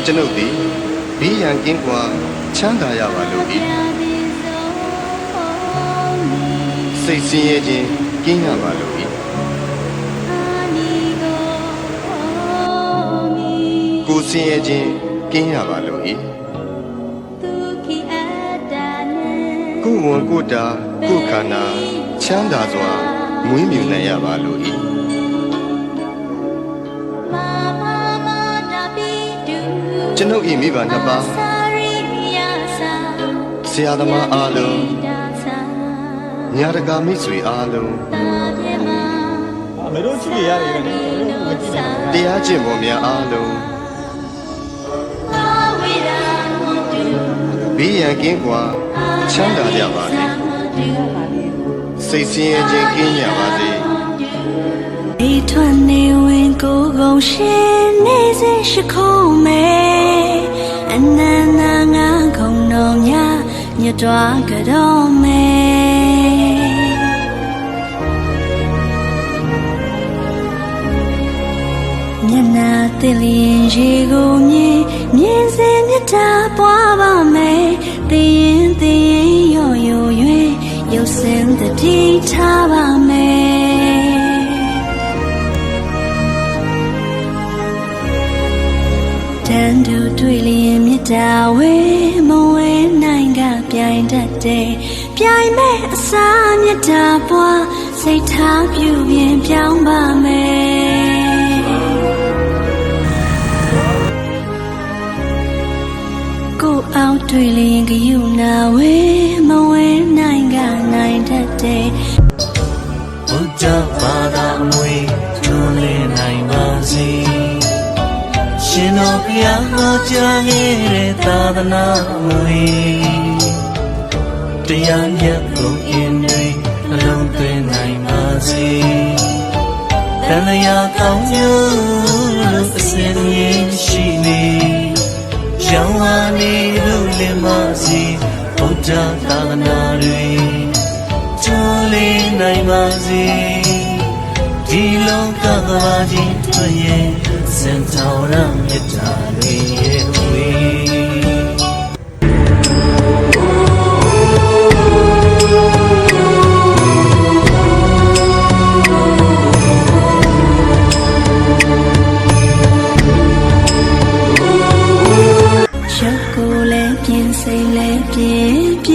ကျွန်ုပ်သည်ဘေးရန်ကင်းကွာချမ်းသာရပါလို့ဤစိတ်ဆင်းရဲခြင်းကင်းရပါလို့ဤကိုယ်ဆင်းရဲခြင်းကင်းရပါလို့ဤကိုယ်ဝန်ကိုယ်တာကိုယ်ခန္ဓာချမ်းသာစွာမွေးမြူနိုင်ရပါလို့ဤကျွန်ုပ်၏မိဘနှစ်ပါးဆရာသမားအားလုံးညာတကာမိတ်ဆွေအားလုံးမတို့ကြည့်ရတယ်ကလည်းတရားကျင့်ပေါ်များအားလုံးဘေးရန်ကင်းကွာချမ်းသာကြပါစေစိတ်ဆင်းရဲခြင်းကင်းကြပါစေဒီထွန်းနေဝင်ကိုကုန်ရှင်နေစေရှိခုံးမဲအနန္တငါခုံတော်များညတွားကြတော်မဲညနာတိလျင်ရေကိုမြင်စေမြတ်တာပွားပါမယ်သိရင်ရော့ရွယ်ရုပ်စင်တတိထားပါမယ်တန်တူတွေ့လျင်မြတ်တာဝဲမဝဲနိုင်ကပြိုင်တတ်တယ်ပြိုင်မဲ့အစာမြတ်တာပွားစိတ်ထားပြုပြင်ပြောင်းပါမယ်ကိုအောက်တွေ့လျင်ကယူနာဝဲမဝဲနိုင်ကနိုင်တတ်တယ်ဘုရားဘာသာအမွေကျွန်းလင်းနိုင်ပါစေရှင်တော်ဘုရားဟောကြားခဲ့တဲ့သာသနာအမွေတရားမြတ်ကိုအင်းတွေအလုံးသွင်းနိုင်ပါစေတန်လျာကောင်းကျိုးလို့အစဉ်ရင်းရှိနေရောင်းဝါနေလို့လင်းပါစေဘုရားသာသနာတွေကျွန်းလင်းနိုင်ပါစေဒီလောကကဘာကြီးတွေ့ရဲ့စံတော်ရမြတ်တာတွေရဲ့ဝေချက်ကိုလည်းပြင်စိတ်လည်းပြ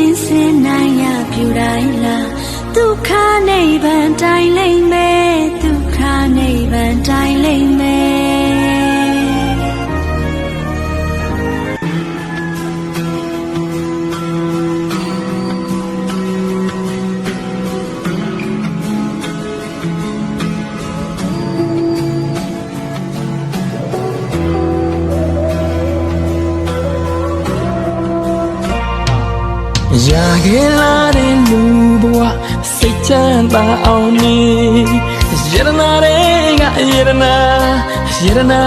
င်စင်နိုင်ရပြူတိုင်းလားဒုက္ခနိဗ္ဗာန်တိုင်းလိမ့်မယ်ဒုက္ခနိဗ္ဗာန်တိုင်းလိမ့်မယ်ရာခဲ့လာတဲ့လူဘဝစိတ်ချမ်းသာအောင်နေရတနာတွေကရတနာ